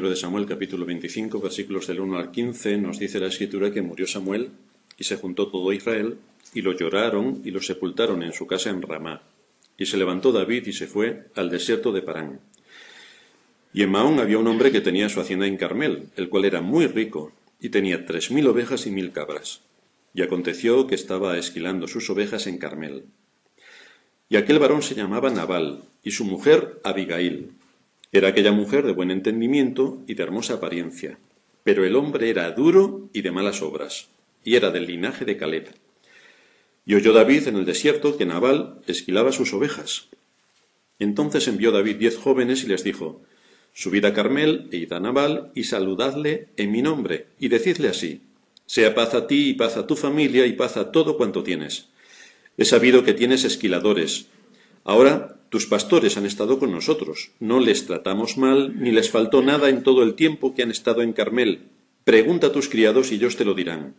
libro de Samuel, capítulo 25, versículos del 1 al 15, nos dice la Escritura que murió Samuel y se juntó todo Israel y lo lloraron y lo sepultaron en su casa en Ramá. Y se levantó David y se fue al desierto de Parán. Y en Maón había un hombre que tenía su hacienda en Carmel, el cual era muy rico y tenía 3000 ovejas y 1000 cabras. Y aconteció que estaba esquilando sus ovejas en Carmel. Y aquel varón se llamaba Nabal, y su mujer Abigail. Era aquella mujer de buen entendimiento y de hermosa apariencia, pero el hombre era duro y de malas obras, y era del linaje de Caleb. Y oyó David en el desierto que Nabal esquilaba sus ovejas. Entonces envió David 10 jóvenes y les dijo: Subid a Carmel e id a Nabal y saludadle en mi nombre, y decidle así: sea paz a ti y paz a tu familia y paz a todo cuanto tienes. He sabido que tienes esquiladores. Ahora tus pastores han estado con nosotros. No les tratamos mal, ni les faltó nada en todo el tiempo que han estado en Carmel. Pregunta a tus criados y ellos te lo dirán.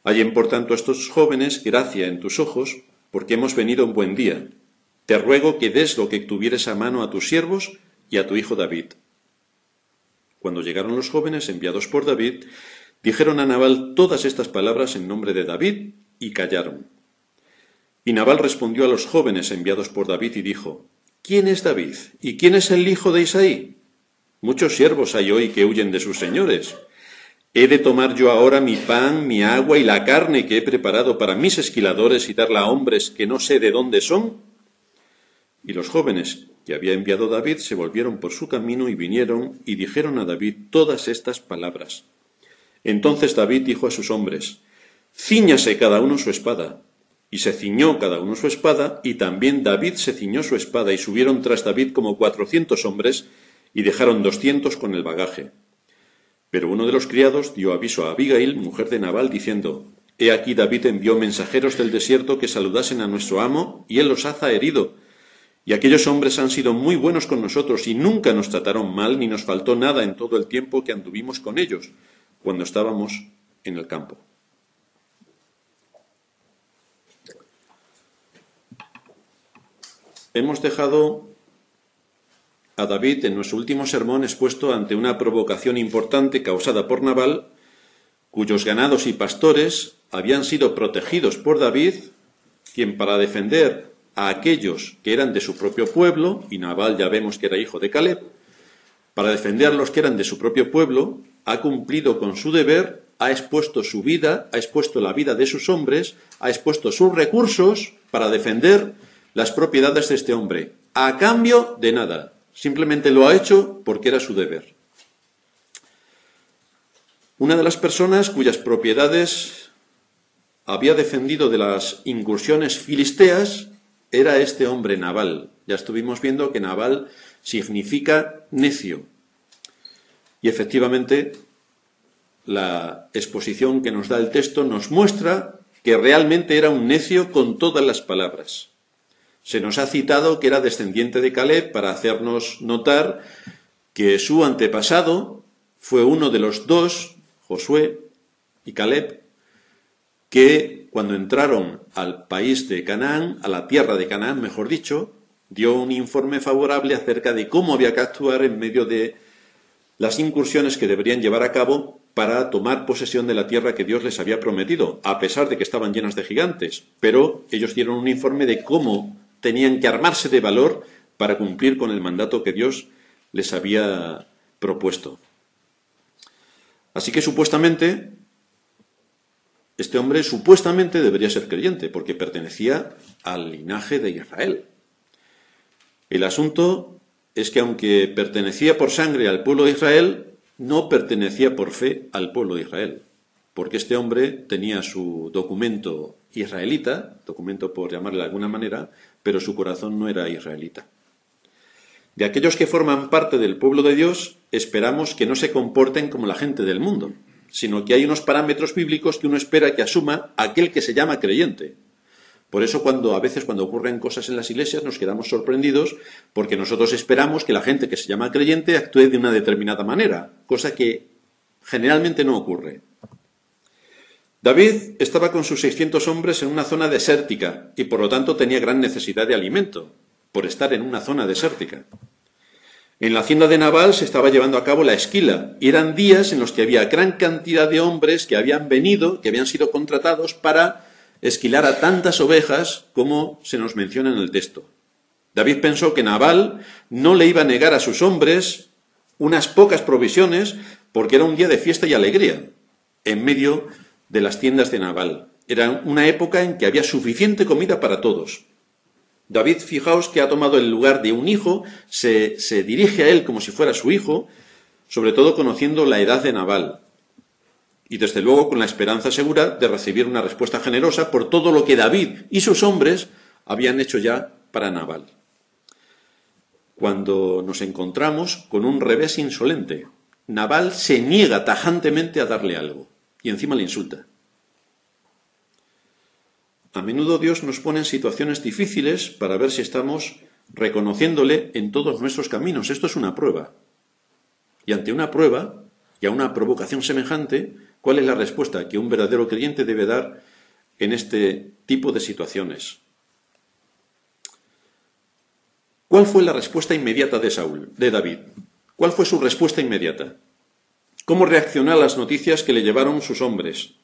Hallen por tanto a estos jóvenes gracia en tus ojos, porque hemos venido en buen día. Te ruego que des lo que tuvieres a mano a tus siervos y a tu hijo David. Cuando llegaron los jóvenes enviados por David, dijeron a Nabal todas estas palabras en nombre de David y callaron. Y Nabal respondió a los jóvenes enviados por David y dijo: ¿Quién es David? ¿Y quién es el hijo de Isaí? Muchos siervos hay hoy que huyen de sus señores. ¿He de tomar yo ahora mi pan, mi agua y la carne que he preparado para mis esquiladores y darla a hombres que no sé de dónde son? Y los jóvenes que había enviado David se volvieron por su camino y vinieron y dijeron a David todas estas palabras. Entonces David dijo a sus hombres: Cíñase cada uno su espada. Y se ciñó cada uno su espada, y también David se ciñó su espada, y subieron tras David como 400 hombres, y dejaron 200 con el bagaje. Pero uno de los criados dio aviso a Abigail, mujer de Nabal, diciendo: He aquí David envió mensajeros del desierto que saludasen a nuestro amo, y él los ha zaherido. Y aquellos hombres han sido muy buenos con nosotros, y nunca nos trataron mal, ni nos faltó nada en todo el tiempo que anduvimos con ellos, cuando estábamos en el campo. Hemos dejado a David en nuestro último sermón expuesto ante una provocación importante causada por Nabal, cuyos ganados y pastores habían sido protegidos por David, quien para defender a aquellos que eran de su propio pueblo, y Nabal ya vemos que era hijo de Caleb, para defender a los que eran de su propio pueblo, ha cumplido con su deber, ha expuesto su vida, ha expuesto la vida de sus hombres, ha expuesto sus recursos para defender las propiedades de este hombre, a cambio de nada. Simplemente lo ha hecho porque era su deber. Una de las personas cuyas propiedades había defendido de las incursiones filisteas era este hombre Nabal. Ya estuvimos viendo que Nabal significa necio. Y efectivamente, la exposición que nos da el texto nos muestra que realmente era un necio con todas las palabras. Se nos ha citado que era descendiente de Caleb para hacernos notar que su antepasado fue uno de los dos, Josué y Caleb, que cuando entraron al país de Canaán, a la tierra de Canaán, mejor dicho, dio un informe favorable acerca de cómo había que actuar en medio de las incursiones que deberían llevar a cabo para tomar posesión de la tierra que Dios les había prometido, a pesar de que estaban llenas de gigantes. Pero ellos dieron un informe de cómo tenían que armarse de valor para cumplir con el mandato que Dios les había propuesto. Así que supuestamente, este hombre supuestamente debería ser creyente, porque pertenecía al linaje de Israel. El asunto es que aunque pertenecía por sangre al pueblo de Israel, no pertenecía por fe al pueblo de Israel, porque este hombre tenía su documento israelita, documento por llamarle de alguna manera, pero su corazón no era israelita. De aquellos que forman parte del pueblo de Dios, esperamos que no se comporten como la gente del mundo, sino que hay unos parámetros bíblicos que uno espera que asuma aquel que se llama creyente. Por eso a veces cuando ocurren cosas en las iglesias nos quedamos sorprendidos porque nosotros esperamos que la gente que se llama creyente actúe de una determinada manera, cosa que generalmente no ocurre. David estaba con sus 600 hombres en una zona desértica y por lo tanto tenía gran necesidad de alimento, por estar en una zona desértica. En la hacienda de Nabal se estaba llevando a cabo la esquila, y eran días en los que había gran cantidad de hombres que habían venido, que habían sido contratados para esquilar a tantas ovejas como se nos menciona en el texto. David pensó que Nabal no le iba a negar a sus hombres unas pocas provisiones porque era un día de fiesta y alegría en medio de las tiendas de Nabal. Era una época en que había suficiente comida para todos. David, fijaos que ha tomado el lugar de un hijo, se dirige a él como si fuera su hijo, sobre todo conociendo la edad de Nabal. Y desde luego con la esperanza segura de recibir una respuesta generosa por todo lo que David y sus hombres habían hecho ya para Nabal. Cuando nos encontramos con un revés insolente, Nabal se niega tajantemente a darle algo y encima le insulta. A menudo Dios nos pone en situaciones difíciles para ver si estamos reconociéndole en todos nuestros caminos. Esto es una prueba. Y ante una prueba y a una provocación semejante, ¿cuál es la respuesta que un verdadero creyente debe dar en este tipo de situaciones? ¿Cuál fue la respuesta inmediata de David? ¿Cuál fue su respuesta inmediata? ¿Cómo reaccionó a las noticias que le llevaron sus hombres?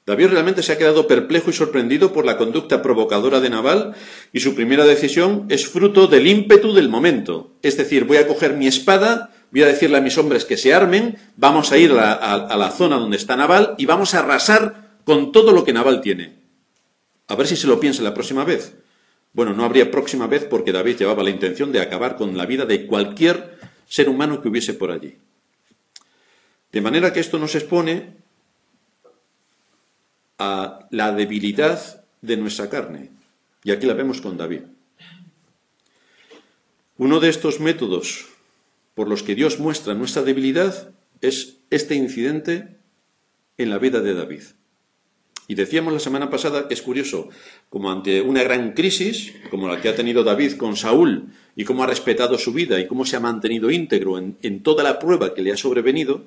David realmente se ha quedado perplejo y sorprendido por la conducta provocadora de Nabal y su primera decisión es fruto del ímpetu del momento. Es decir, voy a coger mi espada, voy a decirle a mis hombres que se armen, vamos a ir a la zona donde está Nabal y vamos a arrasar con todo lo que Nabal tiene. A ver si se lo piensa la próxima vez. Bueno, no habría próxima vez porque David llevaba la intención de acabar con la vida de cualquier ser humano que hubiese por allí. De manera que esto nos expone a la debilidad de nuestra carne. Y aquí la vemos con David. Uno de estos métodos por los que Dios muestra nuestra debilidad es este incidente en la vida de David. Y decíamos la semana pasada que es curioso, como ante una gran crisis, como la que ha tenido David con Saúl, y cómo ha respetado su vida y cómo se ha mantenido íntegro en toda la prueba que le ha sobrevenido,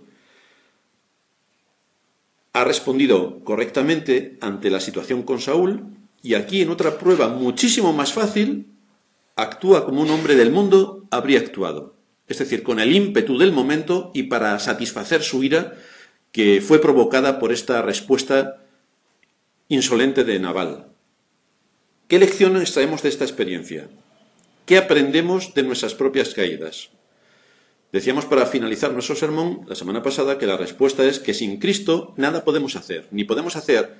ha respondido correctamente ante la situación con Saúl, y aquí en otra prueba muchísimo más fácil, actúa como un hombre del mundo habría actuado. Es decir, con el ímpetu del momento y para satisfacer su ira que fue provocada por esta respuesta insolente de Nabal. ¿Qué lecciones extraemos de esta experiencia? ¿Qué aprendemos de nuestras propias caídas? Decíamos para finalizar nuestro sermón la semana pasada que la respuesta es que sin Cristo nada podemos hacer, ni podemos hacer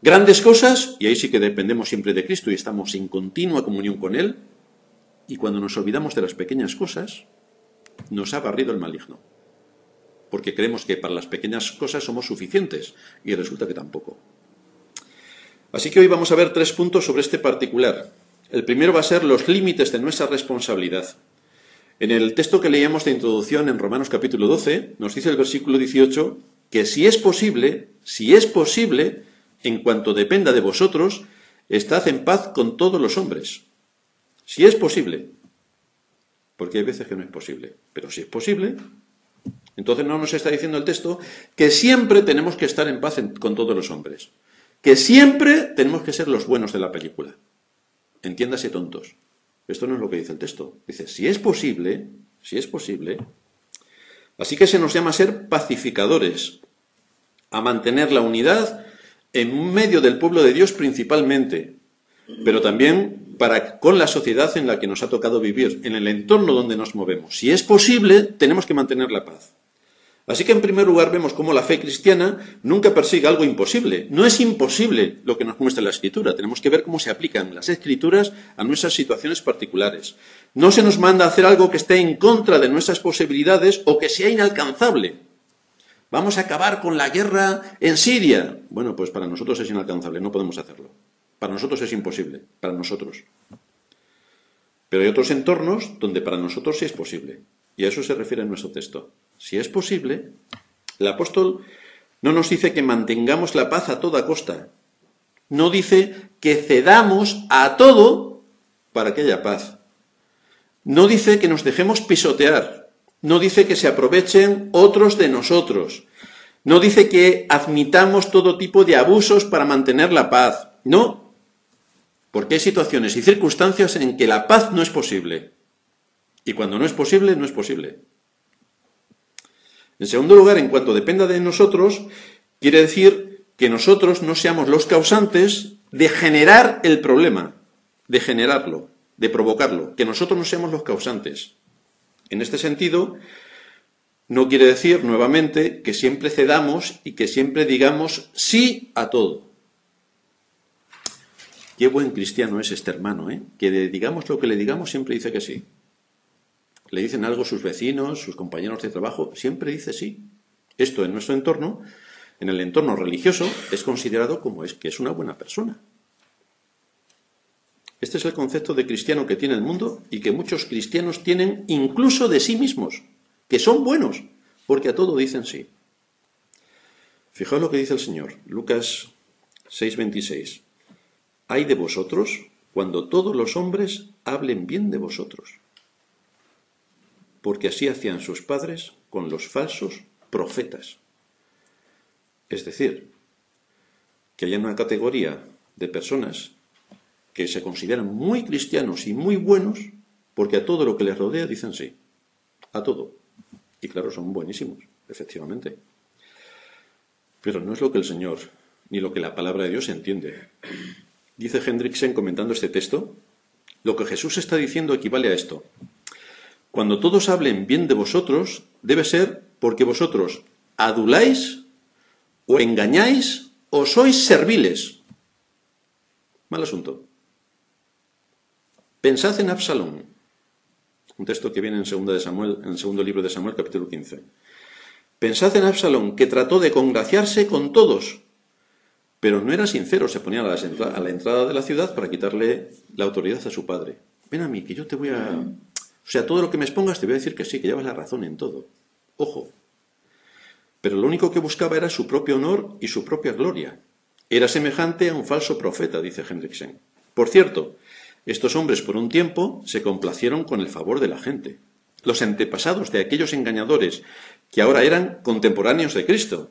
grandes cosas, y ahí sí que dependemos siempre de Cristo y estamos en continua comunión con Él, y cuando nos olvidamos de las pequeñas cosas, nos ha barrido el maligno, porque creemos que para las pequeñas cosas somos suficientes, y resulta que tampoco. Así que hoy vamos a ver 3 puntos sobre este particular. El primero va a ser los límites de nuestra responsabilidad. En el texto que leíamos de introducción en Romanos capítulo 12, nos dice el versículo 18 que si es posible, en cuanto dependa de vosotros, estad en paz con todos los hombres. Si es posible, porque hay veces que no es posible, pero si es posible, entonces no nos está diciendo el texto que siempre tenemos que estar en paz con todos los hombres, que siempre tenemos que ser los buenos de la película. Entiéndase, tontos. Esto no es lo que dice el texto. Dice, si es posible, así que se nos llama a ser pacificadores, a mantener la unidad en medio del pueblo de Dios principalmente, pero también con la sociedad en la que nos ha tocado vivir, en el entorno donde nos movemos. Si es posible, tenemos que mantener la paz. Así que en primer lugar vemos cómo la fe cristiana nunca persigue algo imposible. No es imposible lo que nos muestra la Escritura. Tenemos que ver cómo se aplican las Escrituras a nuestras situaciones particulares. No se nos manda a hacer algo que esté en contra de nuestras posibilidades o que sea inalcanzable. Vamos a acabar con la guerra en Siria. Bueno, pues para nosotros es inalcanzable, no podemos hacerlo. Para nosotros es imposible, para nosotros. Pero hay otros entornos donde para nosotros sí es posible. Y a eso se refiere en nuestro texto. Si es posible, el apóstol no nos dice que mantengamos la paz a toda costa. No dice que cedamos a todo para que haya paz. No dice que nos dejemos pisotear. No dice que se aprovechen otros de nosotros. No dice que admitamos todo tipo de abusos para mantener la paz. No, porque hay situaciones y circunstancias en que la paz no es posible. Y cuando no es posible, no es posible. En segundo lugar, en cuanto dependa de nosotros, quiere decir que nosotros no seamos los causantes de generar el problema, de generarlo, de provocarlo, que nosotros no seamos los causantes. En este sentido, no quiere decir, nuevamente, que siempre cedamos y que siempre digamos sí a todo. Qué buen cristiano es este hermano, ¿eh? Que digamos lo que le digamos, siempre dice que sí. Le dicen algo sus vecinos, sus compañeros de trabajo, siempre dice sí. Esto en nuestro entorno, en el entorno religioso, es considerado como que es una buena persona. Este es el concepto de cristiano que tiene el mundo y que muchos cristianos tienen incluso de sí mismos, que son buenos, porque a todo dicen sí. Fijaos lo que dice el Señor, Lucas 6:26. Ay de vosotros cuando todos los hombres hablen bien de vosotros, porque así hacían sus padres con los falsos profetas. Es decir, que hay una categoría de personas que se consideran muy cristianos y muy buenos porque a todo lo que les rodea dicen sí. A todo. Y claro, son buenísimos, efectivamente. Pero no es lo que el Señor, ni lo que la palabra de Dios entiende. Dice Hendriksen comentando este texto, lo que Jesús está diciendo equivale a esto. Cuando todos hablen bien de vosotros, debe ser porque vosotros aduláis o engañáis o sois serviles. Mal asunto. Pensad en Absalón, un texto que viene en el segundo libro de Samuel, capítulo 15. Pensad en Absalón, que trató de congraciarse con todos, pero no era sincero, se ponía a la entrada de la ciudad para quitarle la autoridad a su padre. Ven a mí, que yo te voy a... O sea, todo lo que me expongas te voy a decir que sí, que llevas la razón en todo. Ojo. Pero lo único que buscaba era su propio honor y su propia gloria. Era semejante a un falso profeta, dice Hendriksen. Por cierto, estos hombres por un tiempo se complacieron con el favor de la gente. Los antepasados de aquellos engañadores que ahora eran contemporáneos de Cristo.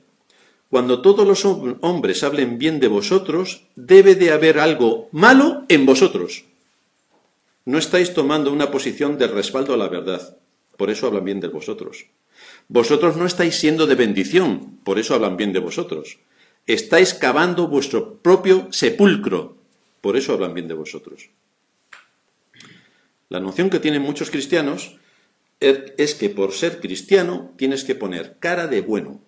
Cuando todos los hombres hablen bien de vosotros, debe de haber algo malo en vosotros. No estáis tomando una posición de respaldo a la verdad, por eso hablan bien de vosotros. Vosotros no estáis siendo de bendición, por eso hablan bien de vosotros. Estáis cavando vuestro propio sepulcro, por eso hablan bien de vosotros. La noción que tienen muchos cristianos es que por ser cristiano tienes que poner cara de bueno.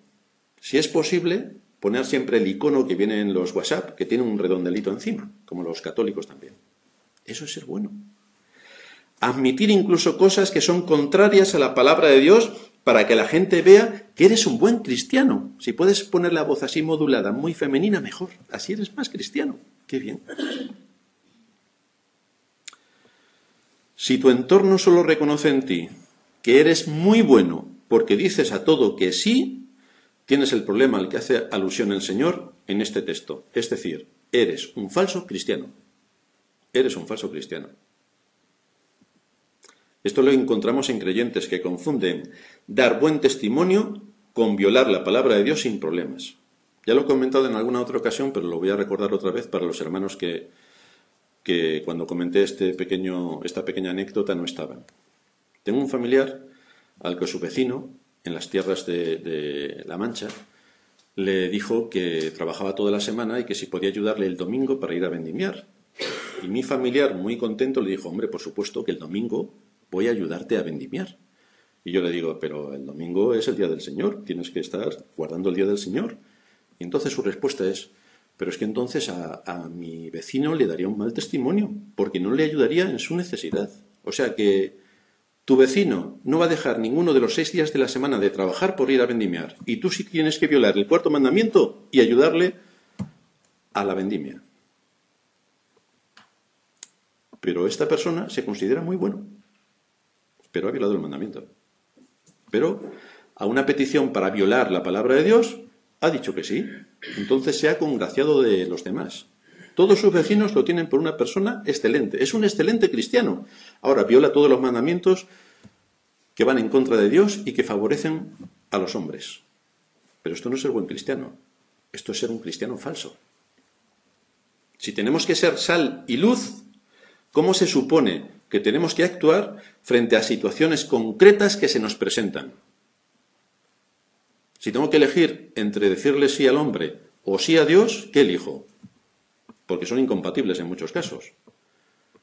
Si es posible, poner siempre el icono que viene en los WhatsApp, que tiene un redondelito encima, como los católicos también. Eso es ser bueno. Admitir incluso cosas que son contrarias a la palabra de Dios para que la gente vea que eres un buen cristiano. Si puedes poner la voz así modulada, muy femenina, mejor. Así eres más cristiano. ¡Qué bien! Si tu entorno solo reconoce en ti que eres muy bueno porque dices a todo que sí, tienes el problema al que hace alusión el Señor en este texto. Es decir, eres un falso cristiano. Eres un falso cristiano. Esto lo encontramos en creyentes que confunden dar buen testimonio con violar la palabra de Dios sin problemas. Ya lo he comentado en alguna otra ocasión, pero lo voy a recordar otra vez para los hermanos que cuando comenté esta pequeña anécdota no estaban. Tengo un familiar al que su vecino, en las tierras de La Mancha, le dijo que trabajaba toda la semana y que si podía ayudarle el domingo para ir a vendimiar. Y mi familiar, muy contento, le dijo, hombre, por supuesto que el domingo voy a ayudarte a vendimiar. Y yo le digo, pero el domingo es el día del Señor, tienes que estar guardando el día del Señor. Y entonces su respuesta es, pero es que entonces a mi vecino le daría un mal testimonio, porque no le ayudaría en su necesidad. O sea que tu vecino no va a dejar ninguno de los 6 días de la semana de trabajar por ir a vendimiar, y tú sí tienes que violar el 4º mandamiento y ayudarle a la vendimia. Pero esta persona se considera muy bueno, pero ha violado el mandamiento. Pero a una petición para violar la palabra de Dios, ha dicho que sí. Entonces se ha congraciado de los demás. Todos sus vecinos lo tienen por una persona excelente. Es un excelente cristiano. Ahora viola todos los mandamientos que van en contra de Dios y que favorecen a los hombres. Pero esto no es ser buen cristiano. Esto es ser un cristiano falso. Si tenemos que ser sal y luz, ¿cómo se supone que tenemos que actuar frente a situaciones concretas que se nos presentan. Si tengo que elegir entre decirle sí al hombre o sí a Dios, ¿qué elijo? Porque son incompatibles en muchos casos.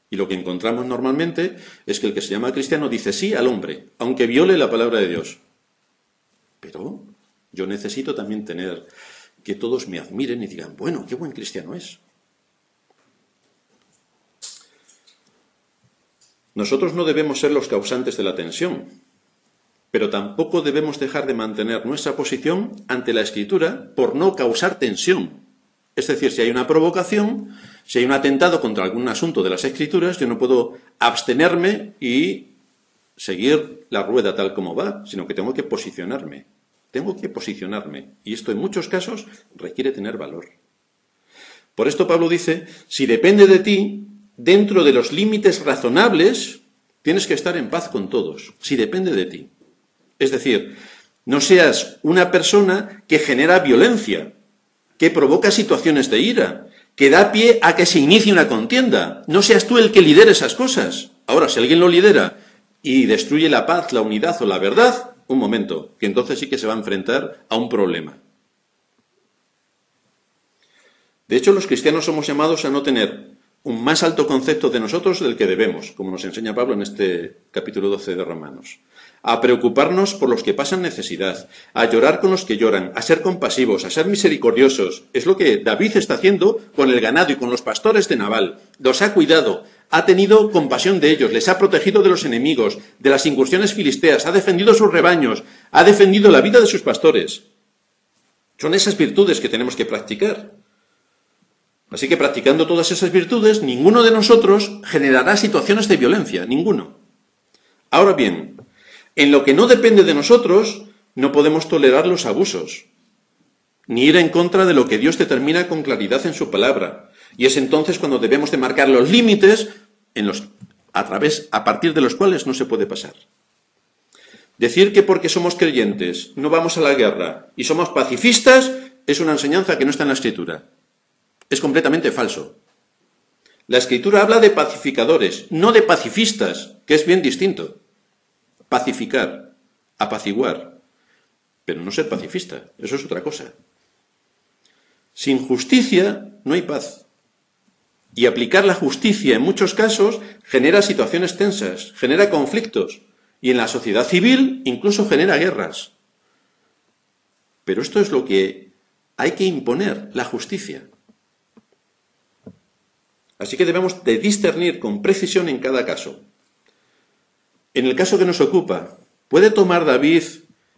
Y lo que encontramos normalmente es que el que se llama cristiano dice sí al hombre, aunque viole la palabra de Dios. Pero yo necesito también tener que todos me admiren y digan, bueno, qué buen cristiano es. Nosotros no debemos ser los causantes de la tensión, pero tampoco debemos dejar de mantener nuestra posición ante la Escritura por no causar tensión. Es decir, si hay una provocación, si hay un atentado contra algún asunto de las Escrituras, yo no puedo abstenerme y seguir la rueda tal como va, sino que tengo que posicionarme. Tengo que posicionarme. Y esto en muchos casos requiere tener valor. Por esto Pablo dice, si depende de ti, dentro de los límites razonables, tienes que estar en paz con todos, si depende de ti. Es decir, no seas una persona que genera violencia, que provoca situaciones de ira, que da pie a que se inicie una contienda. No seas tú el que lidere esas cosas. Ahora, si alguien lo lidera y destruye la paz, la unidad o la verdad, un momento, que entonces sí que se va a enfrentar a un problema. De hecho, los cristianos somos llamados a no tener un más alto concepto de nosotros del que debemos, como nos enseña Pablo en este capítulo 12 de Romanos. A preocuparnos por los que pasan necesidad, a llorar con los que lloran, a ser compasivos, a ser misericordiosos. Es lo que David está haciendo con el ganado y con los pastores de Nabal. Los ha cuidado, ha tenido compasión de ellos, les ha protegido de los enemigos, de las incursiones filisteas, ha defendido sus rebaños, ha defendido la vida de sus pastores. Son esas virtudes que tenemos que practicar. Así que practicando todas esas virtudes, ninguno de nosotros generará situaciones de violencia, ninguno. Ahora bien, en lo que no depende de nosotros, no podemos tolerar los abusos, ni ir en contra de lo que Dios determina con claridad en su palabra. Y es entonces cuando debemos de marcar los límites a partir de los cuales no se puede pasar. Decir que porque somos creyentes no vamos a la guerra y somos pacifistas es una enseñanza que no está en la Escritura. Es completamente falso. La Escritura habla de pacificadores, no de pacifistas, que es bien distinto. Pacificar, apaciguar, pero no ser pacifista, eso es otra cosa. Sin justicia no hay paz. Y aplicar la justicia en muchos casos genera situaciones tensas, genera conflictos, y en la sociedad civil incluso genera guerras. Pero esto es lo que hay que imponer, la justicia. Así que debemos de discernir con precisión en cada caso. En el caso que nos ocupa, ¿puede tomar David,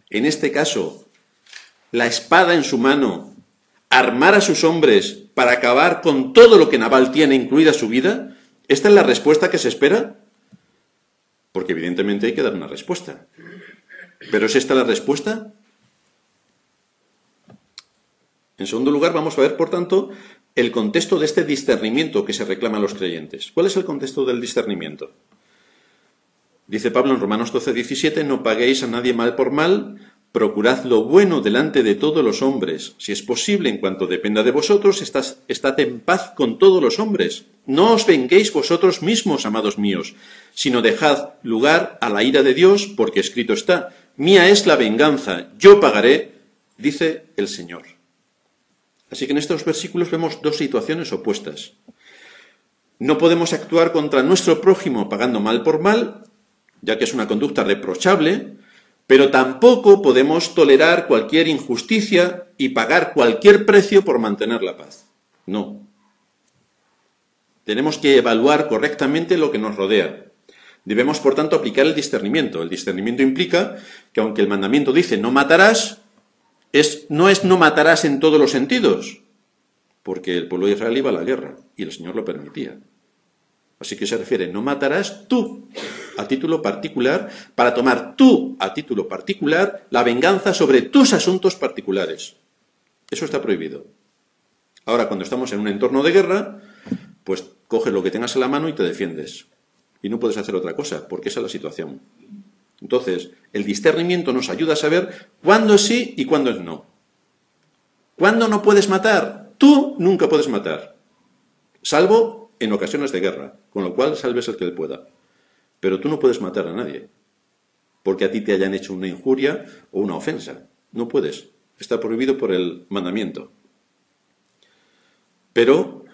en este caso, la espada en su mano, armar a sus hombres para acabar con todo lo que Nabal tiene, incluida su vida? ¿Esta es la respuesta que se espera? Porque evidentemente hay que dar una respuesta. ¿Pero es esta la respuesta? En segundo lugar, vamos a ver, por tanto, el contexto de este discernimiento que se reclama a los creyentes. ¿Cuál es el contexto del discernimiento? Dice Pablo en Romanos 12:17, no paguéis a nadie mal por mal, procurad lo bueno delante de todos los hombres. Si es posible, en cuanto dependa de vosotros, estad en paz con todos los hombres. No os venguéis vosotros mismos, amados míos, sino dejad lugar a la ira de Dios, porque escrito está, mía es la venganza, yo pagaré, dice el Señor. Así que en estos versículos vemos dos situaciones opuestas. No podemos actuar contra nuestro prójimo pagando mal por mal, ya que es una conducta reprochable, pero tampoco podemos tolerar cualquier injusticia y pagar cualquier precio por mantener la paz. No. Tenemos que evaluar correctamente lo que nos rodea. Debemos, por tanto, aplicar el discernimiento. El discernimiento implica que, aunque el mandamiento dice no matarás, no es no matarás en todos los sentidos, porque el pueblo de Israel iba a la guerra y el Señor lo permitía. Así que se refiere, no matarás tú a título particular para tomar tú a título particular la venganza sobre tus asuntos particulares. Eso está prohibido. Ahora, cuando estamos en un entorno de guerra, pues coges lo que tengas en la mano y te defiendes. Y no puedes hacer otra cosa, porque esa es la situación. Entonces, el discernimiento nos ayuda a saber cuándo es sí y cuándo es no. ¿Cuándo no puedes matar? Tú nunca puedes matar, salvo en ocasiones de guerra, con lo cual salves el que le pueda. pero tú no puedes matar a nadie, porque a ti te hayan hecho una injuria o una ofensa. No puedes. Está prohibido por el mandamiento. Pero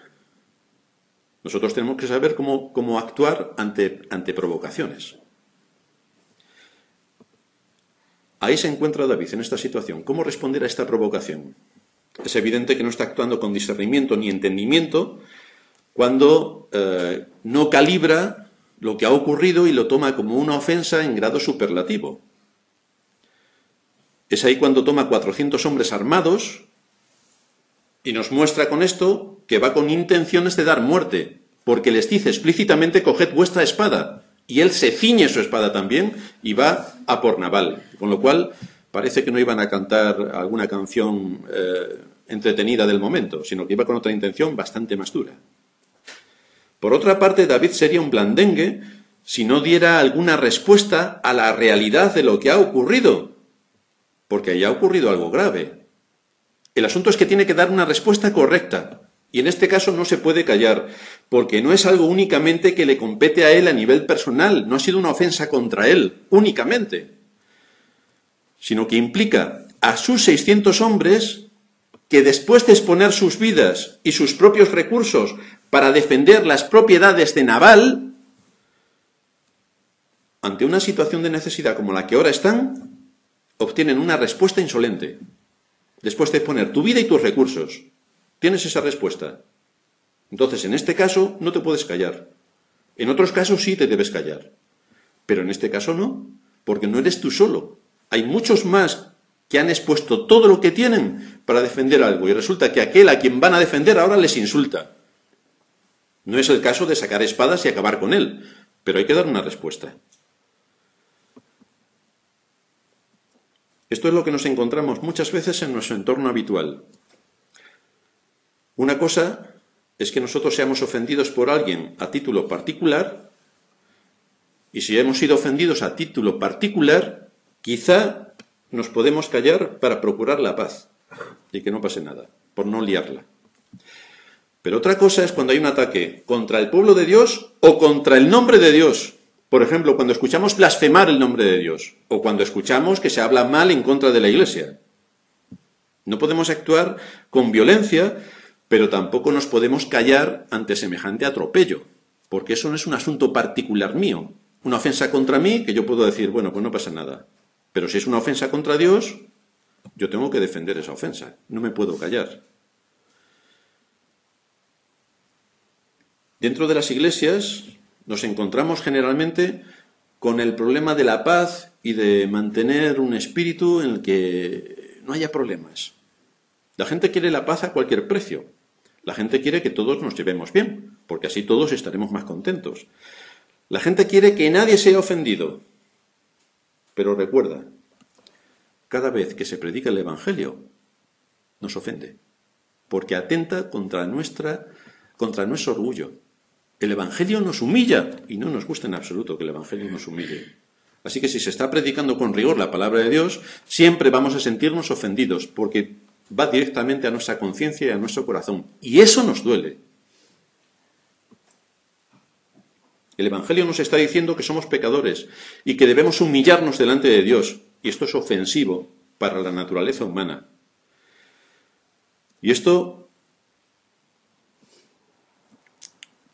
nosotros tenemos que saber cómo actuar ante provocaciones. Ahí se encuentra David, en esta situación. ¿Cómo responder a esta provocación? Es evidente que no está actuando con discernimiento ni entendimiento cuando no calibra lo que ha ocurrido y lo toma como una ofensa en grado superlativo. Es ahí cuando toma 400 hombres armados y nos muestra con esto que va con intenciones de dar muerte, porque les dice explícitamente: coged vuestra espada. Y él se ciñe su espada también y va a por Nabal. Con lo cual parece que no iban a cantar alguna canción entretenida del momento, sino que iba con otra intención bastante más dura. Por otra parte, David sería un blandengue si no diera alguna respuesta a la realidad de lo que ha ocurrido, porque ahí ha ocurrido algo grave. El asunto es que tiene que dar una respuesta correcta. Y en este caso no se puede callar, porque no es algo únicamente que le compete a él a nivel personal, no ha sido una ofensa contra él, únicamente, sino que implica a sus 600 hombres que después de exponer sus vidas y sus propios recursos para defender las propiedades de Nabal, ante una situación de necesidad como la que ahora están, obtienen una respuesta insolente. Después de poner tu vida y tus recursos, tienes esa respuesta. Entonces, en este caso, no te puedes callar. En otros casos sí te debes callar. Pero en este caso no, porque no eres tú solo. Hay muchos más que han expuesto todo lo que tienen para defender algo. Y resulta que aquel a quien van a defender ahora les insulta. No es el caso de sacar espadas y acabar con él, pero hay que dar una respuesta. Esto es lo que nos encontramos muchas veces en nuestro entorno habitual. Una cosa es que nosotros seamos ofendidos por alguien a título particular, y si hemos sido ofendidos a título particular, quizá nos podemos callar para procurar la paz y que no pase nada, por no liarla. Pero otra cosa es cuando hay un ataque contra el pueblo de Dios o contra el nombre de Dios. Por ejemplo, cuando escuchamos blasfemar el nombre de Dios, o cuando escuchamos que se habla mal en contra de la Iglesia. No podemos actuar con violencia, pero tampoco nos podemos callar ante semejante atropello, porque eso no es un asunto particular mío. Una ofensa contra mí, que yo puedo decir, bueno, pues no pasa nada. Pero si es una ofensa contra Dios, yo tengo que defender esa ofensa, no me puedo callar. Dentro de las iglesias nos encontramos generalmente con el problema de la paz y de mantener un espíritu en el que no haya problemas. La gente quiere la paz a cualquier precio. La gente quiere que todos nos llevemos bien, porque así todos estaremos más contentos. La gente quiere que nadie sea ofendido. Pero recuerda, cada vez que se predica el Evangelio, nos ofende, porque atenta contra nuestro orgullo. El Evangelio nos humilla, y no nos gusta en absoluto que el Evangelio nos humille. Así que si se está predicando con rigor la palabra de Dios, siempre vamos a sentirnos ofendidos, porque va directamente a nuestra conciencia y a nuestro corazón. Y eso nos duele. El Evangelio nos está diciendo que somos pecadores y que debemos humillarnos delante de Dios. Y esto es ofensivo para la naturaleza humana. Y esto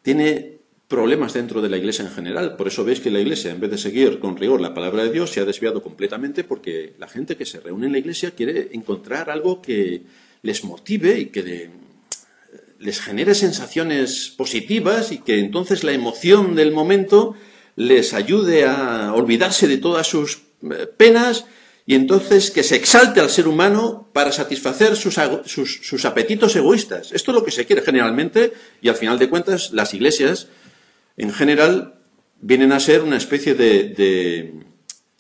tiene problemas dentro de la Iglesia en general. Por eso veis que la Iglesia, en vez de seguir con rigor la palabra de Dios, se ha desviado completamente, porque la gente que se reúne en la Iglesia quiere encontrar algo que les motive y que les genere sensaciones positivas, y que entonces la emoción del momento les ayude a olvidarse de todas sus penas, y entonces que se exalte al ser humano para satisfacer sus apetitos egoístas. Esto es lo que se quiere generalmente, y al final de cuentas las iglesias en general vienen a ser una especie de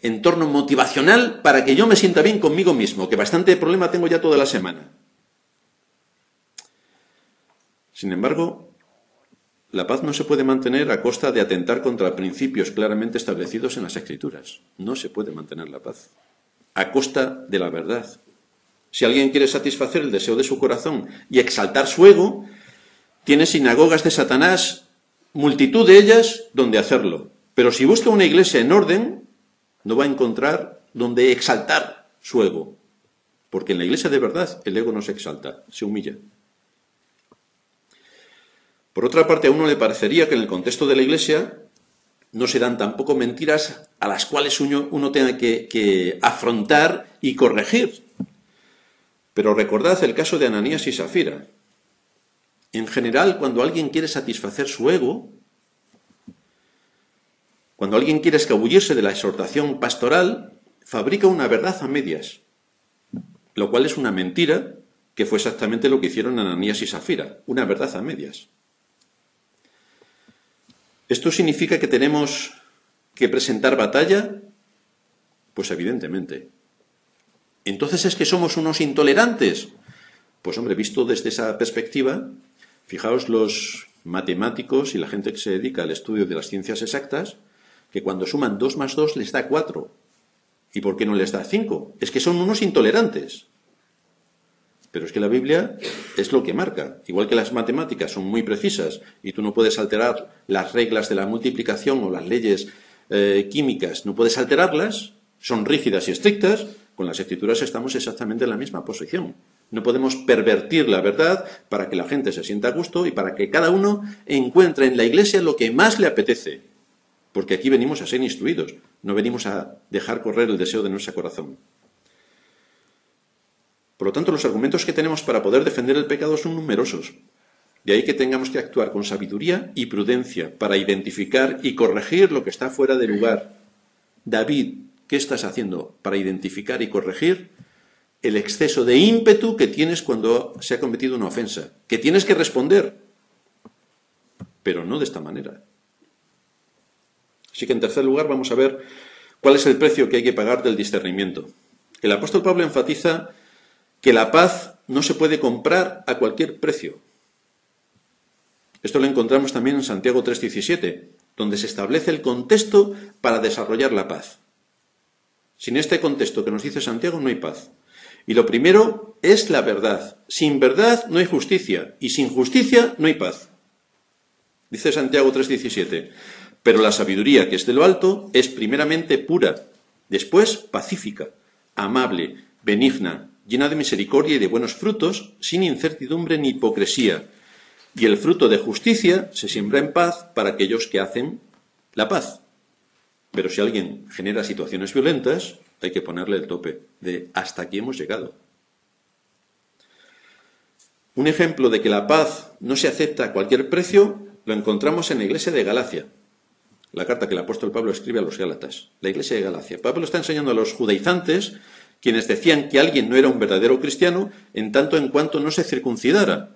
entorno motivacional para que yo me sienta bien conmigo mismo, que bastante problema tengo ya toda la semana. Sin embargo, la paz no se puede mantener a costa de atentar contra principios claramente establecidos en las Escrituras. No se puede mantener la paz a costa de la verdad. Si alguien quiere satisfacer el deseo de su corazón y exaltar su ego, tiene sinagogas de Satanás, multitud de ellas, donde hacerlo. Pero si busca una iglesia en orden, no va a encontrar donde exaltar su ego. Porque en la iglesia de verdad el ego no se exalta, se humilla. Por otra parte, a uno le parecería que en el contexto de la iglesia no se dan tampoco mentiras a las cuales uno tenga que afrontar y corregir. Pero recordad el caso de Ananías y Safira. En general, cuando alguien quiere satisfacer su ego, cuando alguien quiere escabullirse de la exhortación pastoral, fabrica una verdad a medias, lo cual es una mentira, que fue exactamente lo que hicieron Ananías y Safira, una verdad a medias. ¿Esto significa que tenemos que presentar batalla? Pues evidentemente. ¿Entonces es que somos unos intolerantes? Pues hombre, visto desde esa perspectiva, fijaos los matemáticos y la gente que se dedica al estudio de las ciencias exactas, que cuando suman 2 más 2 les da 4. ¿Y por qué no les da 5? Es que son unos intolerantes. Pero es que la Biblia es lo que marca. Igual que las matemáticas son muy precisas y tú no puedes alterar las reglas de la multiplicación o las leyes químicas, no puedes alterarlas, son rígidas y estrictas, con las Escrituras estamos exactamente en la misma posición. No podemos pervertir la verdad para que la gente se sienta a gusto y para que cada uno encuentre en la Iglesia lo que más le apetece. Porque aquí venimos a ser instruidos, no venimos a dejar correr el deseo de nuestro corazón. Por lo tanto, los argumentos que tenemos para poder defender el pecado son numerosos. De ahí que tengamos que actuar con sabiduría y prudencia para identificar y corregir lo que está fuera de lugar. David, ¿qué estás haciendo para identificar y corregir el exceso de ímpetu que tienes cuando se ha cometido una ofensa? Que tienes que responder, pero no de esta manera. Así que en tercer lugar vamos a ver cuál es el precio que hay que pagar del discernimiento. El apóstol Pablo enfatiza que la paz no se puede comprar a cualquier precio. Esto lo encontramos también en Santiago 3:17, donde se establece el contexto para desarrollar la paz. Sin este contexto que nos dice Santiago no hay paz. Y lo primero es la verdad. Sin verdad no hay justicia, y sin justicia no hay paz. Dice Santiago 3:17, pero la sabiduría que es de lo alto es primeramente pura, después pacífica, amable, benigna, llena de misericordia y de buenos frutos, sin incertidumbre ni hipocresía. Y el fruto de justicia se siembra en paz para aquellos que hacen la paz. Pero si alguien genera situaciones violentas, hay que ponerle el tope de hasta aquí hemos llegado. Un ejemplo de que la paz no se acepta a cualquier precio lo encontramos en la iglesia de Galacia. La carta que el apóstol Pablo escribe a los Gálatas, la iglesia de Galacia. Pablo está enseñando a los judaizantes, quienes decían que alguien no era un verdadero cristiano en tanto en cuanto no se circuncidara.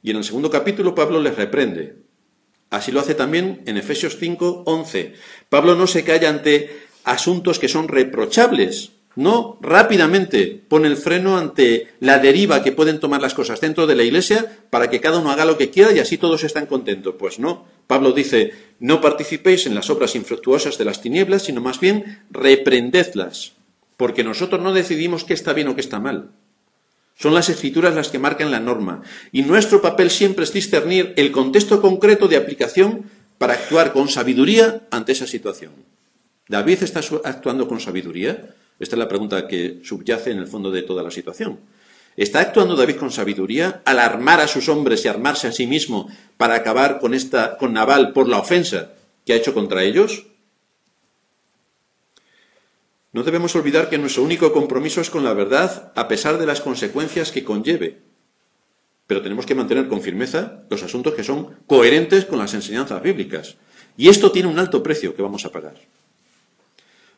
Y en el segundo capítulo Pablo les reprende. Así lo hace también en Efesios 5:11. Pablo no se calla ante asuntos que son reprochables. No, rápidamente pone el freno ante la deriva que pueden tomar las cosas dentro de la iglesia para que cada uno haga lo que quiera y así todos están contentos. Pues no. Pablo dice, no participéis en las obras infructuosas de las tinieblas, sino más bien reprendedlas. Porque nosotros no decidimos qué está bien o qué está mal. Son las Escrituras las que marcan la norma. Y nuestro papel siempre es discernir el contexto concreto de aplicación para actuar con sabiduría ante esa situación. ¿David está actuando con sabiduría? Esta es la pregunta que subyace en el fondo de toda la situación. ¿Está actuando David con sabiduría al armar a sus hombres y armarse a sí mismo para acabar con Nabal por la ofensa que ha hecho contra ellos? No debemos olvidar que nuestro único compromiso es con la verdad a pesar de las consecuencias que conlleve. Pero tenemos que mantener con firmeza los asuntos que son coherentes con las enseñanzas bíblicas. Y esto tiene un alto precio que vamos a pagar.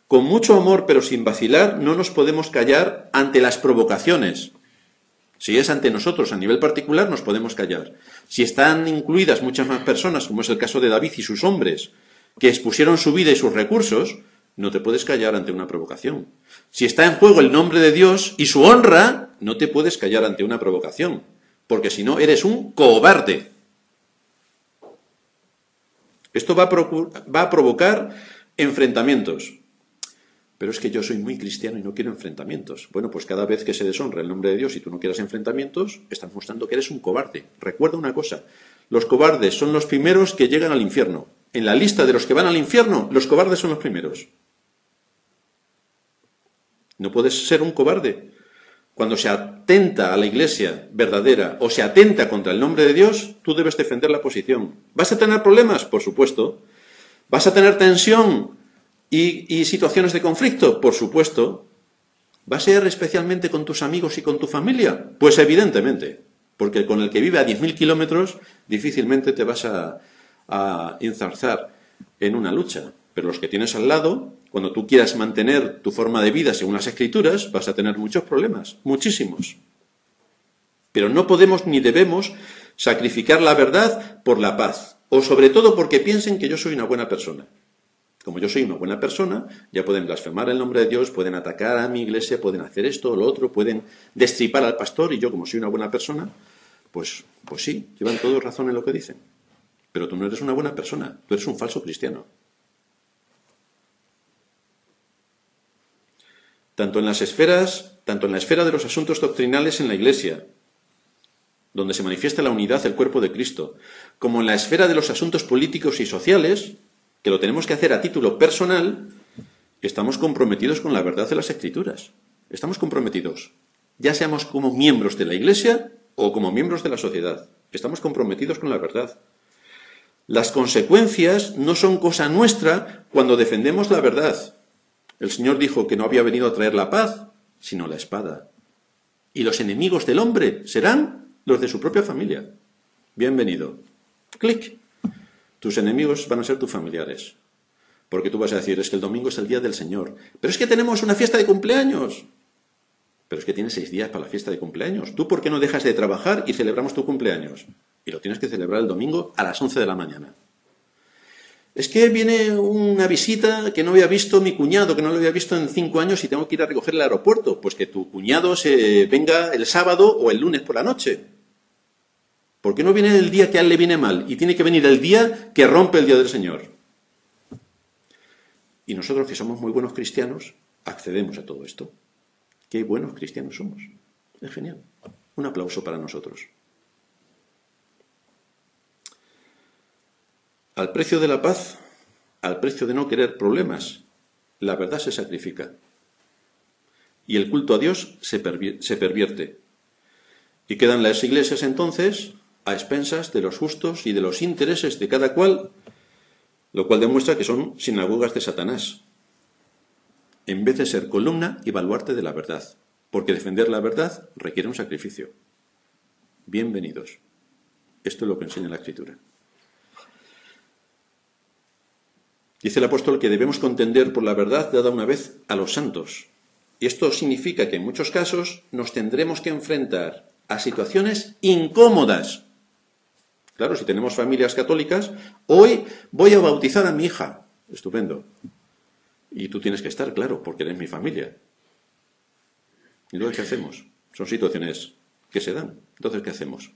Con mucho amor pero sin vacilar no nos podemos callar ante las provocaciones. Si es ante nosotros a nivel particular nos podemos callar. Si están incluidas muchas más personas, como es el caso de David y sus hombres, que expusieron su vida y sus recursos, no te puedes callar ante una provocación. Si está en juego el nombre de Dios y su honra, no te puedes callar ante una provocación, porque si no eres un cobarde. Esto va a provocar enfrentamientos. Pero es que yo soy muy cristiano y no quiero enfrentamientos. Bueno, pues cada vez que se deshonra el nombre de Dios y tú no quieras enfrentamientos, estás mostrando que eres un cobarde. Recuerda una cosa, los cobardes son los primeros que llegan al infierno. en la lista de los que van al infierno, los cobardes son los primeros. No puedes ser un cobarde. Cuando se atenta a la Iglesia verdadera o se atenta contra el nombre de Dios, tú debes defender la posición. ¿Vas a tener problemas? Por supuesto. ¿Vas a tener tensión y situaciones de conflicto? Por supuesto. ¿Va a ser especialmente con tus amigos y con tu familia? Pues evidentemente, porque con el que vive a 10.000 kilómetros difícilmente te vas a enzarzar en una lucha. Pero los que tienes al lado, cuando tú quieras mantener tu forma de vida según las Escrituras, vas a tener muchos problemas, muchísimos. Pero no podemos ni debemos sacrificar la verdad por la paz, o sobre todo porque piensen que yo soy una buena persona. Como yo soy una buena persona, ya pueden blasfemar el nombre de Dios, pueden atacar a mi iglesia, pueden hacer esto o lo otro, pueden destripar al pastor, y yo, como soy una buena persona, pues sí, llevan todos razón en lo que dicen. Pero tú no eres una buena persona, tú eres un falso cristiano. Tanto en la esfera de los asuntos doctrinales en la Iglesia, donde se manifiesta la unidad del cuerpo de Cristo, como en la esfera de los asuntos políticos y sociales, que lo tenemos que hacer a título personal, estamos comprometidos con la verdad de las Escrituras. Estamos comprometidos, ya seamos como miembros de la Iglesia o como miembros de la sociedad. Estamos comprometidos con la verdad. Las consecuencias no son cosa nuestra cuando defendemos la verdad. El Señor dijo que no había venido a traer la paz, sino la espada. Y los enemigos del hombre serán los de su propia familia. Bienvenido. Clic. Tus enemigos van a ser tus familiares. Porque tú vas a decir, es que el domingo es el día del Señor. Pero es que tenemos una fiesta de cumpleaños. Pero es que tienes 6 días para la fiesta de cumpleaños. ¿Tú por qué no dejas de trabajar y celebramos tu cumpleaños? Y lo tienes que celebrar el domingo a las 11 de la mañana. Es que viene una visita que no había visto mi cuñado, que no lo había visto en 5 años y tengo que ir a recoger el aeropuerto. Pues que tu cuñado se venga el sábado o el lunes por la noche. ¿Por qué no viene el día que a él le viene mal? Y tiene que venir el día que rompe el día del Señor. Y nosotros, que somos muy buenos cristianos, accedemos a todo esto. Qué buenos cristianos somos. Es genial. Un aplauso para nosotros. Al precio de la paz, al precio de no querer problemas, la verdad se sacrifica. Y el culto a Dios se pervierte. Y quedan las iglesias entonces a expensas de los gustos y de los intereses de cada cual, lo cual demuestra que son sinagogas de Satanás, en vez de ser columna y baluarte de la verdad, porque defender la verdad requiere un sacrificio. Bienvenidos. Esto es lo que enseña la Escritura. Dice el apóstol que debemos contender por la verdad dada una vez a los santos. Y esto significa que en muchos casos nos tendremos que enfrentar a situaciones incómodas. Claro, si tenemos familias católicas, hoy voy a bautizar a mi hija. Estupendo. Y tú tienes que estar, claro, porque eres mi familia. ¿Y luego qué hacemos? Son situaciones que se dan. Entonces, ¿qué hacemos?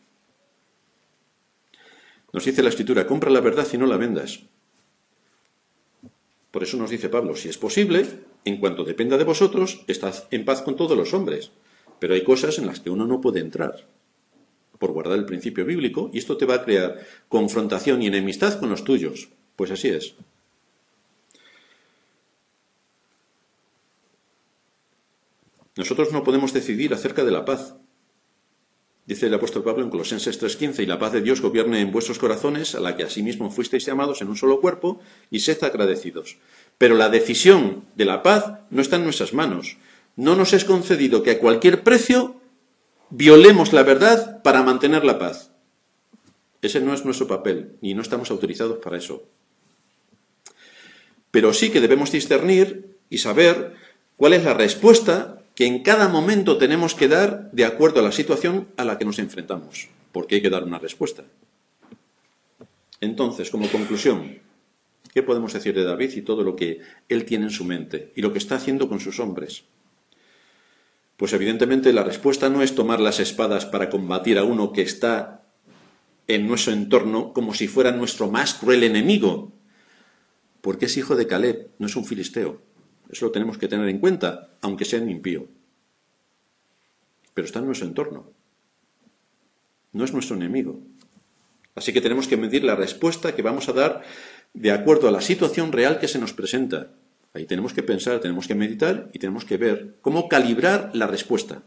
Nos dice la Escritura, compra la verdad y no la vendas. Por eso nos dice Pablo, si es posible, en cuanto dependa de vosotros, estad en paz con todos los hombres. Pero hay cosas en las que uno no puede entrar, por guardar el principio bíblico, y esto te va a crear confrontación y enemistad con los tuyos. Pues así es. Nosotros no podemos decidir acerca de la paz. Dice el apóstol Pablo en Colosenses 3:15, y la paz de Dios gobierne en vuestros corazones, a la que asimismo fuisteis llamados en un solo cuerpo, y sed agradecidos. Pero la decisión de la paz no está en nuestras manos. No nos es concedido que a cualquier precio violemos la verdad para mantener la paz. Ese no es nuestro papel, y no estamos autorizados para eso. Pero sí que debemos discernir y saber cuál es la respuesta que en cada momento tenemos que dar de acuerdo a la situación a la que nos enfrentamos, porque hay que dar una respuesta. Entonces, como conclusión, ¿qué podemos decir de David y todo lo que él tiene en su mente y lo que está haciendo con sus hombres? Pues evidentemente la respuesta no es tomar las espadas para combatir a uno que está en nuestro entorno como si fuera nuestro más cruel enemigo, porque es hijo de Caleb, no es un filisteo. Eso lo tenemos que tener en cuenta, aunque sea un impío. Pero está en nuestro entorno. No es nuestro enemigo. Así que tenemos que medir la respuesta que vamos a dar de acuerdo a la situación real que se nos presenta. Ahí tenemos que pensar, tenemos que meditar y tenemos que ver cómo calibrar la respuesta.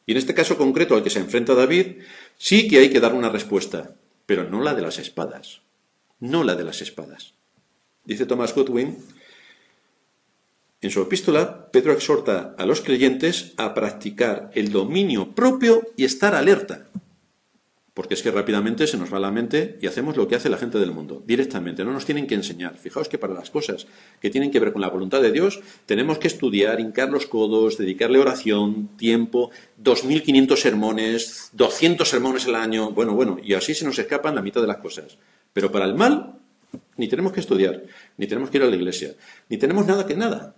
Y en este caso concreto al que se enfrenta David, sí que hay que dar una respuesta, pero no la de las espadas. No la de las espadas. Dice Thomas Godwin, en su epístola, Pedro exhorta a los creyentes a practicar el dominio propio y estar alerta. Porque es que rápidamente se nos va la mente y hacemos lo que hace la gente del mundo, directamente, no nos tienen que enseñar. Fijaos que para las cosas que tienen que ver con la voluntad de Dios, tenemos que estudiar, hincar los codos, dedicarle oración, tiempo, 2.500 sermones, 200 sermones al año, bueno, y así se nos escapan la mitad de las cosas. Pero para el mal, ni tenemos que estudiar, ni tenemos que ir a la iglesia, ni tenemos nada que nada.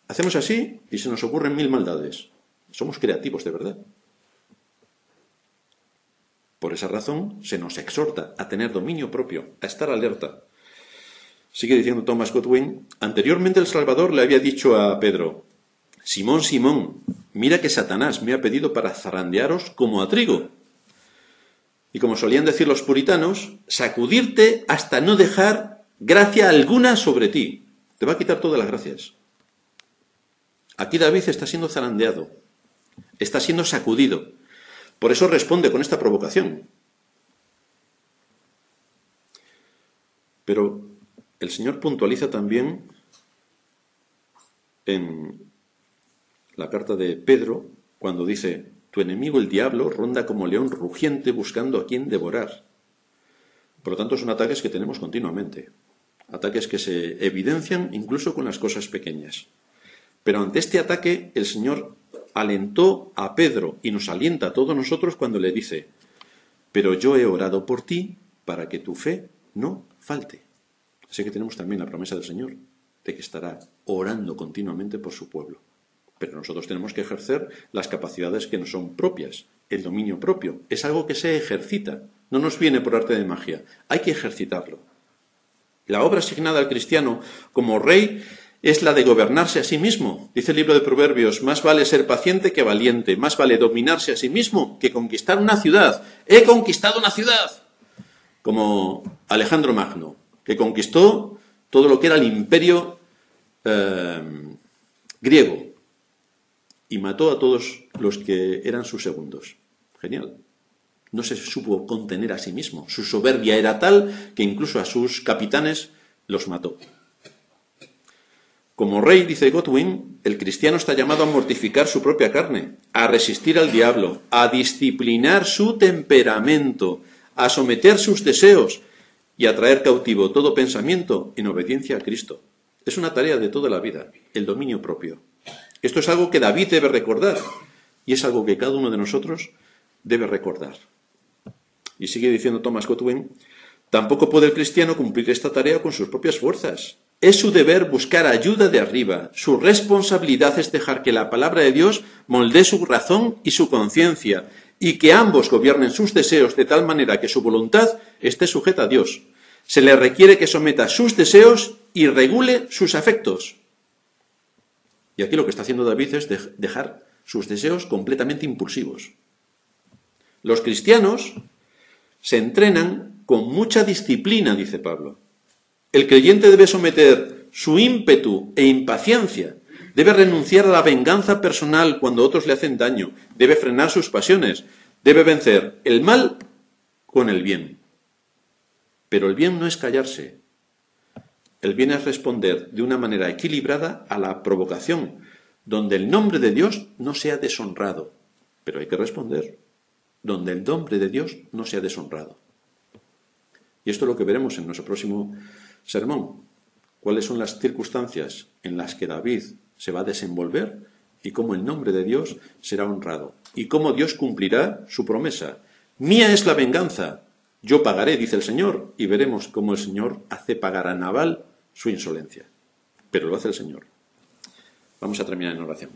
Hacemos así y se nos ocurren 1000 maldades. Somos creativos, de verdad. Por esa razón se nos exhorta a tener dominio propio, a estar alerta. Sigue diciendo Thomas Godwin, anteriormente el Salvador le había dicho a Pedro, Simón, Simón, mira que Satanás me ha pedido para zarandearos como a trigo. Y como solían decir los puritanos, sacudirte hasta no dejar gracia alguna sobre ti. Te va a quitar todas las gracias. Aquí David está siendo zarandeado, está siendo sacudido. Por eso responde con esta provocación. Pero el Señor puntualiza también en la carta de Pedro, cuando dice, tu enemigo el diablo ronda como león rugiente buscando a quien devorar. Por lo tanto, son ataques que tenemos continuamente. Ataques que se evidencian incluso con las cosas pequeñas. Pero ante este ataque, el Señor alentó a Pedro y nos alienta a todos nosotros cuando le dice, pero yo he orado por ti para que tu fe no falte. Así que tenemos también la promesa del Señor de que estará orando continuamente por su pueblo. Pero nosotros tenemos que ejercer las capacidades que nos son propias. El dominio propio es algo que se ejercita, no nos viene por arte de magia, hay que ejercitarlo. La obra asignada al cristiano como rey es la de gobernarse a sí mismo. Dice el libro de Proverbios, más vale ser paciente que valiente, más vale dominarse a sí mismo que conquistar una ciudad. ¡He conquistado una ciudad! Como Alejandro Magno, que conquistó todo lo que era el imperio griego y mató a todos los que eran sus segundos. Genial. No se supo contener a sí mismo. Su soberbia era tal que incluso a sus capitanes los mató. Como rey, dice Godwin, el cristiano está llamado a mortificar su propia carne, a resistir al diablo, a disciplinar su temperamento, a someter sus deseos y a traer cautivo todo pensamiento en obediencia a Cristo. Es una tarea de toda la vida, el dominio propio. Esto es algo que David debe recordar y es algo que cada uno de nosotros debe recordar. Y sigue diciendo Thomas Godwin, tampoco puede el cristiano cumplir esta tarea con sus propias fuerzas. Es su deber buscar ayuda de arriba. Su responsabilidad es dejar que la palabra de Dios moldee su razón y su conciencia, y que ambos gobiernen sus deseos de tal manera que su voluntad esté sujeta a Dios. Se le requiere que someta sus deseos y regule sus afectos. Y aquí lo que está haciendo David es dejar sus deseos completamente impulsivos. Los cristianos se entrenan con mucha disciplina, dice Pablo. El creyente debe someter su ímpetu e impaciencia, debe renunciar a la venganza personal cuando otros le hacen daño, debe frenar sus pasiones, debe vencer el mal con el bien. Pero el bien no es callarse, el bien es responder de una manera equilibrada a la provocación, donde el nombre de Dios no sea deshonrado, pero hay que responder donde el nombre de Dios no sea deshonrado. Y esto es lo que veremos en nuestro próximo sermón. ¿Cuáles son las circunstancias en las que David se va a desenvolver y cómo el nombre de Dios será honrado? Y cómo Dios cumplirá su promesa. Mía es la venganza, yo pagaré, dice el Señor, y veremos cómo el Señor hace pagar a Nabal su insolencia. Pero lo hace el Señor. Vamos a terminar en oración.